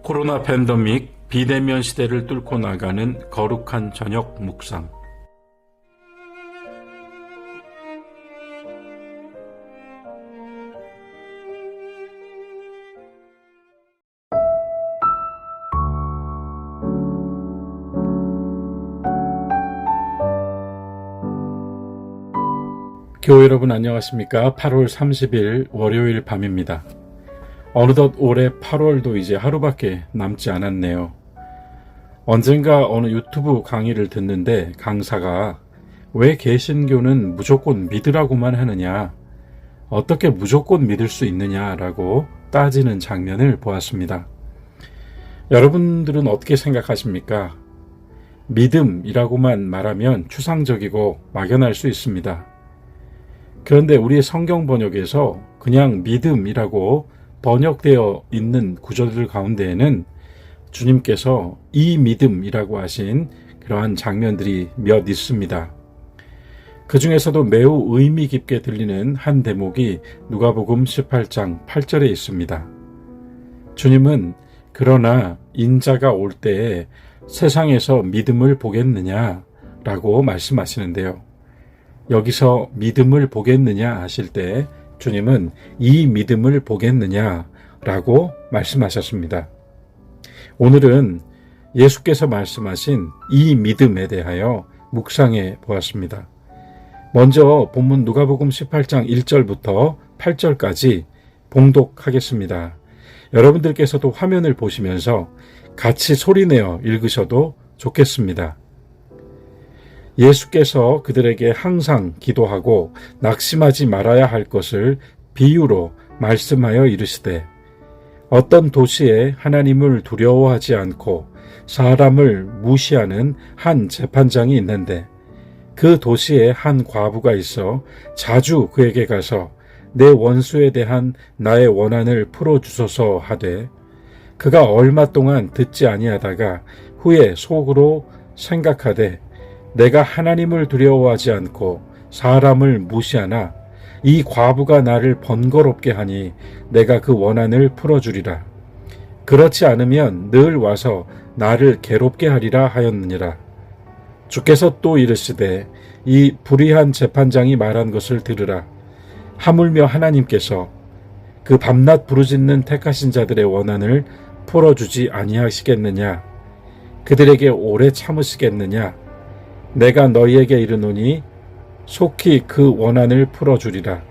코로나 팬데믹 비대면 시대를 뚫고 나가는 거룩한 저녁 묵상. 교회 여러분 안녕하십니까? 8월 30일 월요일 밤입니다. 어느덧 올해 8월도 이제 하루밖에 남지 않았네요. 언젠가 어느 유튜브 강의를 듣는데 강사가 왜 개신교는 무조건 믿으라고만 하느냐, 어떻게 무조건 믿을 수 있느냐라고 따지는 장면을 보았습니다. 여러분들은 어떻게 생각하십니까? 믿음이라고만 말하면 추상적이고 막연할 수 있습니다. 그런데 우리의 성경 번역에서 그냥 믿음이라고 번역되어 있는 구절들 가운데에는 주님께서 이 믿음이라고 하신 그러한 장면들이 몇 있습니다. 그 중에서도 매우 의미 깊게 들리는 한 대목이 누가복음 18장 8절에 있습니다. 주님은 그러나 인자가 올 때에 세상에서 믿음을 보겠느냐라고 말씀하시는데요. 여기서 믿음을 보겠느냐 하실 때 주님은 이 믿음을 보겠느냐라고 말씀하셨습니다. 오늘은 예수께서 말씀하신 이 믿음에 대하여 묵상해 보았습니다. 먼저 본문 누가복음 18장 1절부터 8절까지 봉독하겠습니다. 여러분들께서도 화면을 보시면서 같이 소리내어 읽으셔도 좋겠습니다. 예수께서 그들에게 항상 기도하고 낙심하지 말아야 할 것을 비유로 말씀하여 이르시되, 어떤 도시에 하나님을 두려워하지 않고 사람을 무시하는 한 재판장이 있는데, 그 도시에 한 과부가 있어 자주 그에게 가서 내 원수에 대한 나의 원한을 풀어주소서 하되, 그가 얼마 동안 듣지 아니하다가 후에 속으로 생각하되, 내가 하나님을 두려워하지 않고 사람을 무시하나 이 과부가 나를 번거롭게 하니 내가 그 원한을 풀어주리라. 그렇지 않으면 늘 와서 나를 괴롭게 하리라 하였느니라. 주께서 또 이르시되, 이 불의한 재판장이 말한 것을 들으라. 하물며 하나님께서 그 밤낮 부르짖는 택하신 자들의 원한을 풀어주지 아니하시겠느냐? 그들에게 오래 참으시겠느냐? 내가 너희에게 이르노니 속히 그 원한을 풀어주리라.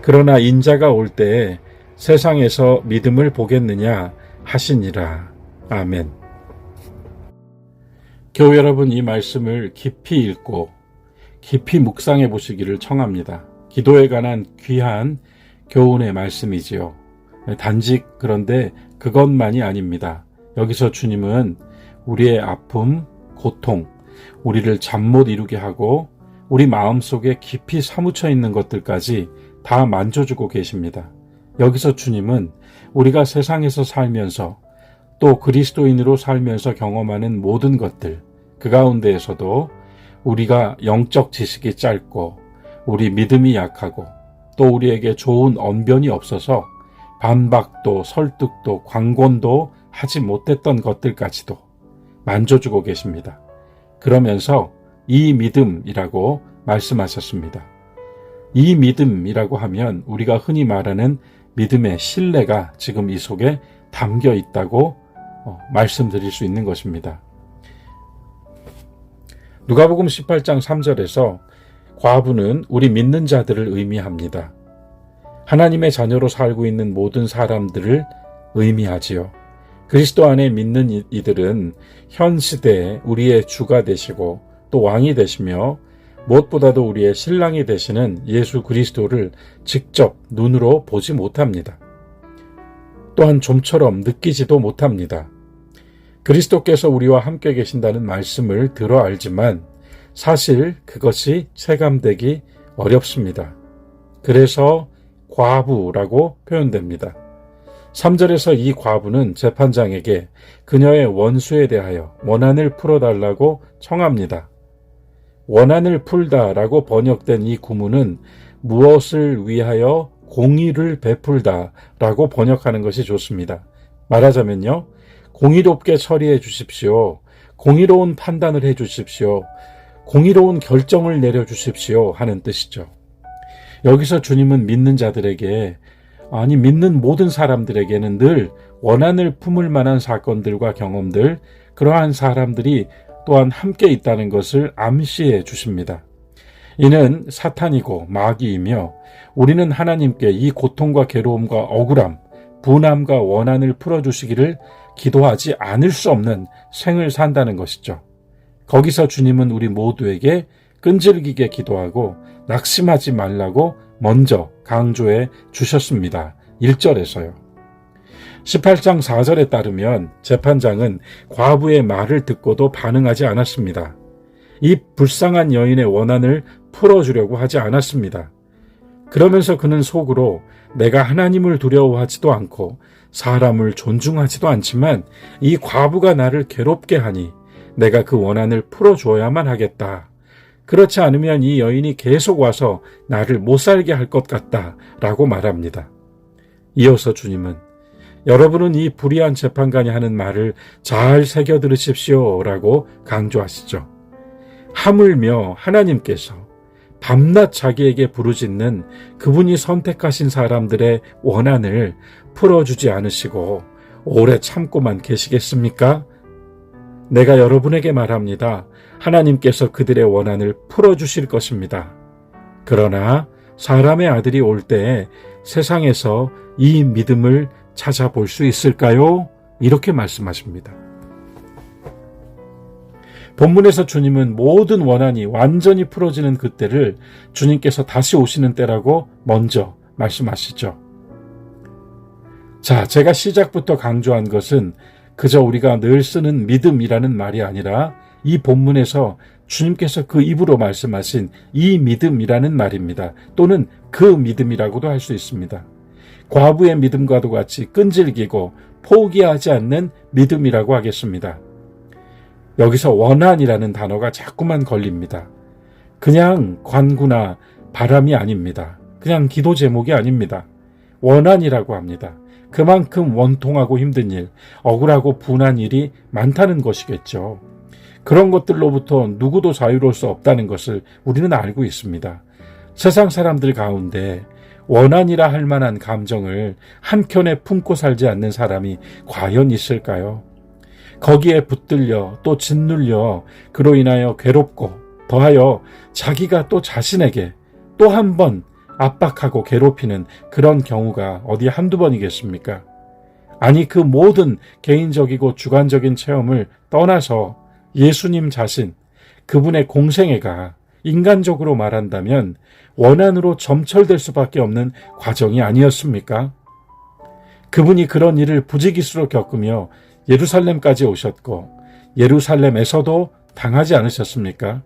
그러나 인자가 올 때에 세상에서 믿음을 보겠느냐 하시니라. 아멘. 교회 여러분, 이 말씀을 깊이 읽고 깊이 묵상해 보시기를 청합니다. 기도에 관한 귀한 교훈의 말씀이지요. 단지 그런데 그것만이 아닙니다. 여기서 주님은 우리의 아픔, 고통, 우리를 잠 못 이루게 하고 우리 마음속에 깊이 사무쳐 있는 것들까지 다 만져주고 계십니다. 여기서 주님은 우리가 세상에서 살면서 또 그리스도인으로 살면서 경험하는 모든 것들, 그 가운데에서도 우리가 영적 지식이 짧고 우리 믿음이 약하고 또 우리에게 좋은 언변이 없어서 반박도 설득도 광곤도 하지 못했던 것들까지도 만져주고 계십니다. 그러면서 이 믿음이라고 말씀하셨습니다. 이 믿음이라고 하면 우리가 흔히 말하는 믿음의 신뢰가 지금 이 속에 담겨 있다고 말씀드릴 수 있는 것입니다. 누가복음 18장 3절에서 과부는 우리 믿는 자들을 의미합니다. 하나님의 자녀로 살고 있는 모든 사람들을 의미하지요. 그리스도 안에 믿는 이들은 현 시대에 우리의 주가 되시고 또 왕이 되시며 무엇보다도 우리의 신랑이 되시는 예수 그리스도를 직접 눈으로 보지 못합니다. 또한 좀처럼 느끼지도 못합니다. 그리스도께서 우리와 함께 계신다는 말씀을 들어 알지만 사실 그것이 체감되기 어렵습니다. 그래서 과부라고 표현됩니다. 3절에서 이 과부는 재판장에게 그녀의 원수에 대하여 원한을 풀어달라고 청합니다. 원한을 풀다라고 번역된 이 구문은 무엇을 위하여 공의를 베풀다라고 번역하는 것이 좋습니다. 말하자면요, 공의롭게 처리해 주십시오. 공의로운 판단을 해 주십시오. 공의로운 결정을 내려 주십시오 하는 뜻이죠. 여기서 주님은 믿는 자들에게, 아니 믿는 모든 사람들에게는 늘 원한을 품을 만한 사건들과 경험들, 그러한 사람들이 또한 함께 있다는 것을 암시해 주십니다. 이는 사탄이고 마귀이며 우리는 하나님께 이 고통과 괴로움과 억울함, 분함과 원한을 풀어주시기를 기도하지 않을 수 없는 생을 산다는 것이죠. 거기서 주님은 우리 모두에게 끈질기게 기도하고 낙심하지 말라고 먼저 강조해 주셨습니다. 1절에서요. 18장 4절에 따르면 재판장은 과부의 말을 듣고도 반응하지 않았습니다. 이 불쌍한 여인의 원한을 풀어주려고 하지 않았습니다. 그러면서 그는 속으로 내가 하나님을 두려워하지도 않고 사람을 존중하지도 않지만 이 과부가 나를 괴롭게 하니 내가 그 원한을 풀어줘야만 하겠다. 그렇지 않으면 이 여인이 계속 와서 나를 못 살게 할 것 같다 라고 말합니다. 이어서 주님은 여러분은 이 불의한 재판관이 하는 말을 잘 새겨 들으십시오 라고 강조하시죠. 하물며 하나님께서 밤낮 자기에게 부르짖는 그분이 선택하신 사람들의 원한을 풀어주지 않으시고 오래 참고만 계시겠습니까? 내가 여러분에게 말합니다. 하나님께서 그들의 원한을 풀어주실 것입니다. 그러나 사람의 아들이 올 때에 세상에서 이 믿음을 찾아볼 수 있을까요? 이렇게 말씀하십니다. 본문에서 주님은 모든 원한이 완전히 풀어지는 그때를 주님께서 다시 오시는 때라고 먼저 말씀하시죠. 자, 제가 시작부터 강조한 것은 그저 우리가 늘 쓰는 믿음이라는 말이 아니라 이 본문에서 주님께서 그 입으로 말씀하신 이 믿음이라는 말입니다. 또는 그 믿음이라고도 할 수 있습니다. 과부의 믿음과도 같이 끈질기고 포기하지 않는 믿음이라고 하겠습니다. 여기서 원한이라는 단어가 자꾸만 걸립니다. 그냥 관구나 바람이 아닙니다. 그냥 기도 제목이 아닙니다. 원한이라고 합니다. 그만큼 원통하고 힘든 일, 억울하고 분한 일이 많다는 것이겠죠. 그런 것들로부터 누구도 자유로울 수 없다는 것을 우리는 알고 있습니다. 세상 사람들 가운데 원한이라 할 만한 감정을 한켠에 품고 살지 않는 사람이 과연 있을까요? 거기에 붙들려 또 짓눌려 그로 인하여 괴롭고 더하여 자기가 또 자신에게 또 한 번 압박하고 괴롭히는 그런 경우가 어디 한두 번이겠습니까? 아니 그 모든 개인적이고 주관적인 체험을 떠나서 예수님 자신, 그분의 공생애가 인간적으로 말한다면 원한으로 점철될 수밖에 없는 과정이 아니었습니까? 그분이 그런 일을 부지기수로 겪으며 예루살렘까지 오셨고 예루살렘에서도 당하지 않으셨습니까?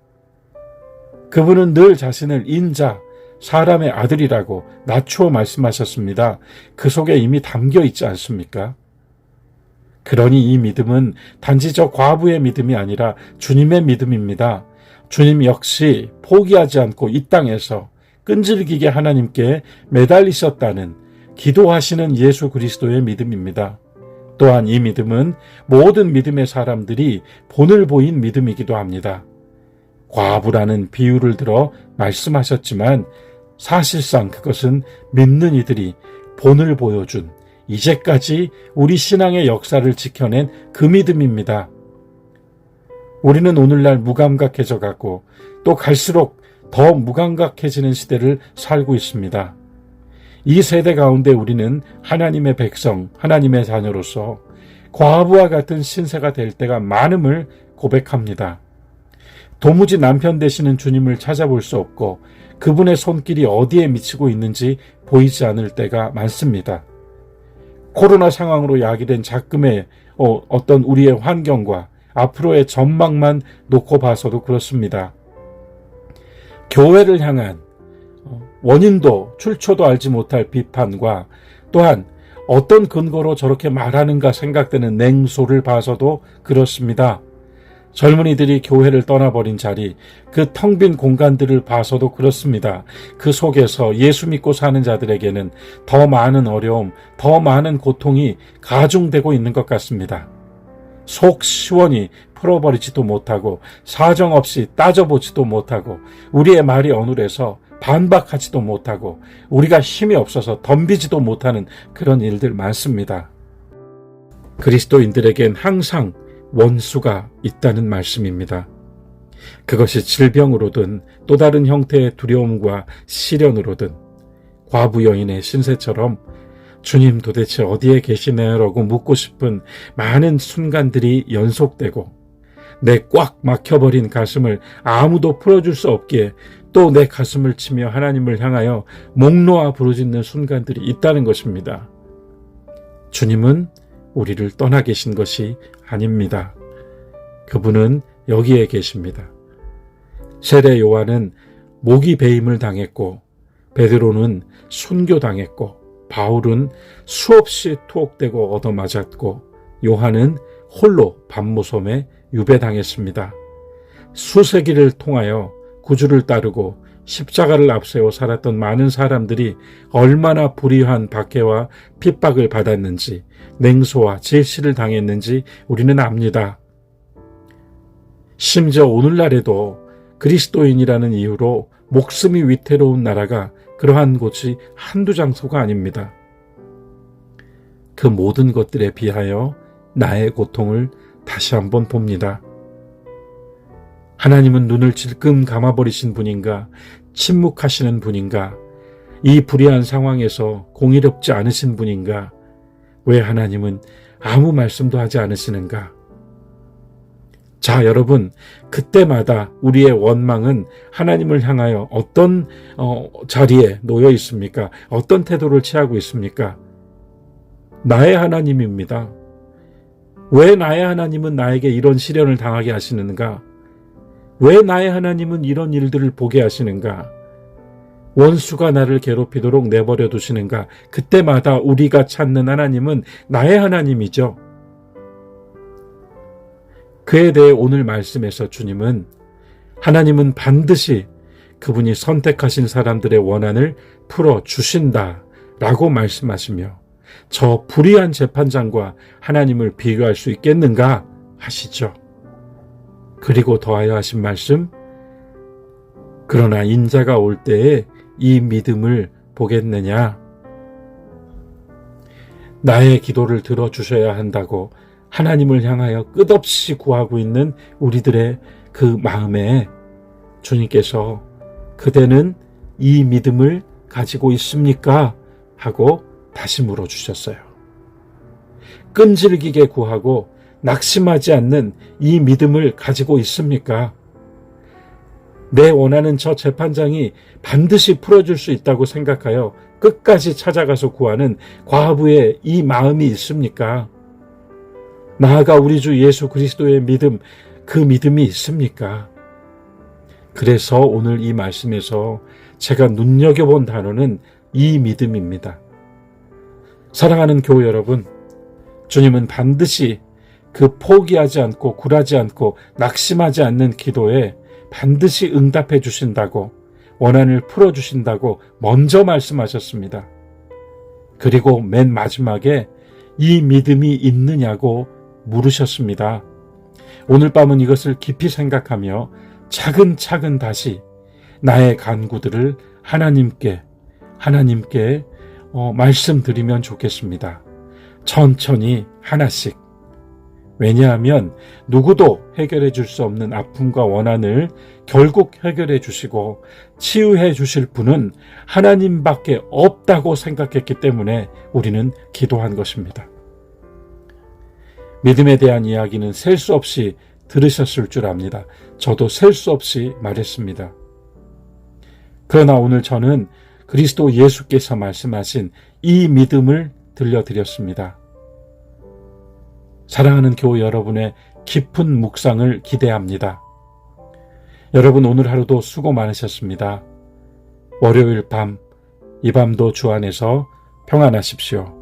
그분은 늘 자신을 인자, 사람의 아들이라고 낮추어 말씀하셨습니다. 그 속에 이미 담겨 있지 않습니까? 그러니 이 믿음은 단지 저 과부의 믿음이 아니라 주님의 믿음입니다. 주님 역시 포기하지 않고 이 땅에서 끈질기게 하나님께 매달리셨다는 기도하시는 예수 그리스도의 믿음입니다. 또한 이 믿음은 모든 믿음의 사람들이 본을 보인 믿음이기도 합니다. 과부라는 비유를 들어 말씀하셨지만 사실상 그것은 믿는 이들이 본을 보여준 이제까지 우리 신앙의 역사를 지켜낸 그 믿음입니다. 우리는 오늘날 무감각해져 가고 또 갈수록 더 무감각해지는 시대를 살고 있습니다. 이 세대 가운데 우리는 하나님의 백성, 하나님의 자녀로서 과부와 같은 신세가 될 때가 많음을 고백합니다. 도무지 남편 되시는 주님을 찾아볼 수 없고 그분의 손길이 어디에 미치고 있는지 보이지 않을 때가 많습니다. 코로나 상황으로 야기된 작금의 어떤 우리의 환경과 앞으로의 전망만 놓고 봐서도 그렇습니다. 교회를 향한 원인도 출처도 알지 못할 비판과 또한 어떤 근거로 저렇게 말하는가 생각되는 냉소를 봐서도 그렇습니다. 젊은이들이 교회를 떠나버린 자리, 그 텅 빈 공간들을 봐서도 그렇습니다. 그 속에서 예수 믿고 사는 자들에게는 더 많은 어려움, 더 많은 고통이 가중되고 있는 것 같습니다. 속 시원히 풀어버리지도 못하고 사정없이 따져보지도 못하고 우리의 말이 어눌해서 반박하지도 못하고 우리가 힘이 없어서 덤비지도 못하는 그런 일들 많습니다. 그리스도인들에겐 항상 원수가 있다는 말씀입니다. 그것이 질병으로든 또 다른 형태의 두려움과 시련으로든 과부 여인의 신세처럼 주님 도대체 어디에 계시나요? 라고 묻고 싶은 많은 순간들이 연속되고 내 꽉 막혀버린 가슴을 아무도 풀어줄 수 없기에 또 내 가슴을 치며 하나님을 향하여 목 놓아 부르짖는 순간들이 있다는 것입니다. 주님은 우리를 떠나 계신 것이 아닙니다. 그분은 여기에 계십니다. 세례 요한은 모기 배임을 당했고 베드로는 순교당했고 바울은 수없이 투옥되고 얻어맞았고 요한은 홀로 밤모섬에 유배당했습니다. 수세기를 통하여 구주를 따르고 십자가를 앞세워 살았던 많은 사람들이 얼마나 불의한 박해와 핍박을 받았는지 냉소와 질시를 당했는지 우리는 압니다. 심지어 오늘날에도 그리스도인이라는 이유로 목숨이 위태로운 나라가 그러한 곳이 한두 장소가 아닙니다. 그 모든 것들에 비하여 나의 고통을 다시 한번 봅니다. 하나님은 눈을 질끔 감아버리신 분인가? 침묵하시는 분인가? 이 불의한 상황에서 공의롭지 않으신 분인가? 왜 하나님은 아무 말씀도 하지 않으시는가? 자, 여러분, 그때마다 우리의 원망은 하나님을 향하여 어떤 자리에 놓여 있습니까? 어떤 태도를 취하고 있습니까? 나의 하나님입니다. 왜 나의 하나님은 나에게 이런 시련을 당하게 하시는가? 왜 나의 하나님은 이런 일들을 보게 하시는가? 원수가 나를 괴롭히도록 내버려 두시는가? 그때마다 우리가 찾는 하나님은 나의 하나님이죠. 그에 대해 오늘 말씀에서 주님은 하나님은 반드시 그분이 선택하신 사람들의 원한을 풀어주신다 라고 말씀하시며 저 불의한 재판장과 하나님을 비교할 수 있겠는가 하시죠. 그리고 더하여 하신 말씀, 그러나 인자가 올 때에 이 믿음을 보겠느냐? 나의 기도를 들어주셔야 한다고 하나님을 향하여 끝없이 구하고 있는 우리들의 그 마음에 주님께서 그대는 이 믿음을 가지고 있습니까? 하고 다시 물어주셨어요. 끈질기게 구하고 낙심하지 않는 이 믿음을 가지고 있습니까? 내 원하는 저 재판장이 반드시 풀어줄 수 있다고 생각하여 끝까지 찾아가서 구하는 과부의 이 마음이 있습니까? 나아가 우리 주 예수 그리스도의 믿음, 그 믿음이 있습니까? 그래서 오늘 이 말씀에서 제가 눈여겨본 단어는 이 믿음입니다. 사랑하는 교회 여러분, 주님은 반드시 그 포기하지 않고 굴하지 않고 낙심하지 않는 기도에 반드시 응답해 주신다고, 원한을 풀어주신다고 먼저 말씀하셨습니다. 그리고 맨 마지막에 이 믿음이 있느냐고 물으셨습니다. 오늘 밤은 이것을 깊이 생각하며 차근차근 다시 나의 간구들을 하나님께 말씀드리면 좋겠습니다. 천천히 하나씩. 왜냐하면 누구도 해결해 줄 수 없는 아픔과 원한을 결국 해결해 주시고 치유해 주실 분은 하나님밖에 없다고 생각했기 때문에 우리는 기도한 것입니다. 믿음에 대한 이야기는 셀 수 없이 들으셨을 줄 압니다. 저도 셀 수 없이 말했습니다. 그러나 오늘 저는 그리스도 예수께서 말씀하신 이 믿음을 들려드렸습니다. 사랑하는 교회 여러분의 깊은 묵상을 기대합니다. 여러분 오늘 하루도 수고 많으셨습니다. 월요일 밤, 이 밤도 주 안에서 평안하십시오.